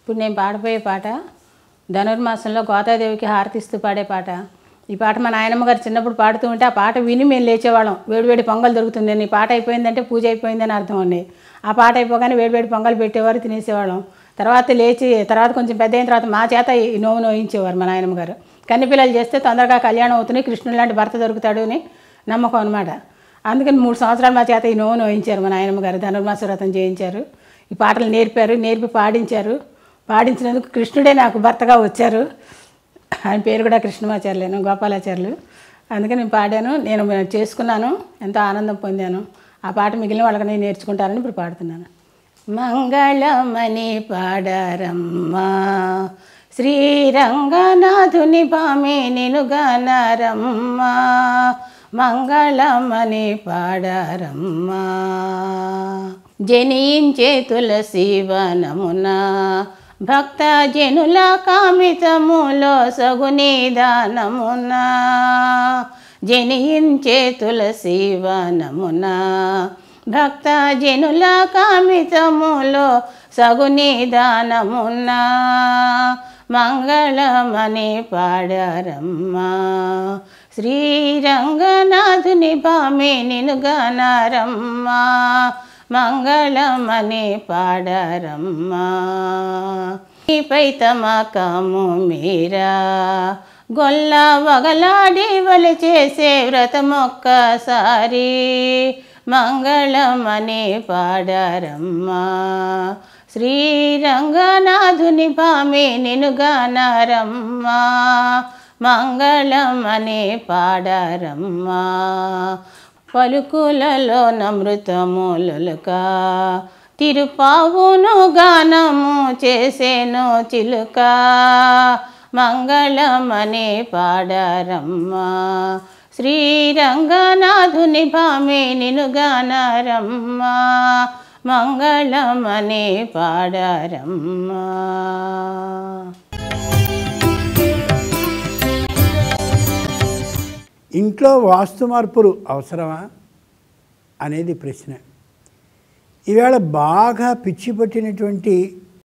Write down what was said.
ఇప్పుడు నేను పాడబోయే పాట ధనుర్మాసంలో గోదాదేవికి హారతిస్తూ పాడే పాట. ఈ పాట మా నాయనమ్మ గారు చిన్నప్పుడు పాడుతూ ఉంటే ఆ పాట విని మేము లేచేవాళ్ళం. వేడివేడి పొంగల్ దొరుకుతుందని, ఈ పాట అయిపోయిందంటే పూజ అయిపోయిందని అర్థం అండి. ఆ పాట అయిపోగానే వేడివేడి పొంగల్ పెట్టేవారు, తినేసేవాళ్ళం. తర్వాత లేచి తర్వాత కొంచెం పెద్ద అయిన తర్వాత మా చేత ఈ నోము నోయించేవారు మా నాయనమ్మ గారు. కన్ని పిల్లలు చేస్తే తొందరగా కళ్యాణం అవుతుంది, కృష్ణుడు లాంటి భర్త దొరుకుతాడు అని నమ్మకం అనమాట. అందుకని 3 సంవత్సరాలు మా చేత ఈ నోము నోయించారు మా నాయనమ్మ గారు. ధనుర్మాస వ్రతం చేయించారు, ఈ పాటలు నేర్పారు, నేర్పి పాడించారు. పాడించినందుకు కృష్ణుడే నాకు భర్తగా వచ్చారు. ఆయన పేరు కూడా కృష్ణమాచార్యులేను, గోపాలాచార్యులు. అందుకని నేను పాడాను, నేను చేసుకున్నాను, ఎంతో ఆనందం పొందాను. ఆ పాట మిగిలిన వాళ్ళకి నేను నేర్చుకుంటానని ఇప్పుడు పాడుతున్నాను. మంగళమని పాడారమ్మా శ్రీరంగనాథుని భామే నిను గనరమ్మా, మంగళమని పాడారమ్మా. జనించే తులసి వనమున భక్త జనుల కామితములో సగుని దానమున, జనించే తులసి వనమున భక్త జనుల కామితములో సగుని దానమున, మంగళమని పాడారమ్మా శ్రీరంగనాథుని భామే నిను గనరమ్మా, మంగళమని పాడారమ్మా. నీపై తమకము మీరా గొల్ల వగలాడి వలి చేసే వ్రతమొక్కసారి, మంగళమని పాడారమ్మా శ్రీరంగనాథుని భామే నిను గనరమ్మా, మంగళమని పాడారమ్మా. పలుకులలో నమృతములుక తిరుపావును గానము చేసేను చిలుక, మంగళమని పాడారమ్మా శ్రీరంగనాథుని భామే నిను గనరమ్మా, మంగళమని పాడారమ్మా. ఇంట్లో వాస్తు మార్పులు అవసరమా అనేది ప్రశ్న. ఈవేళ బాగా పిచ్చి పట్టినటువంటి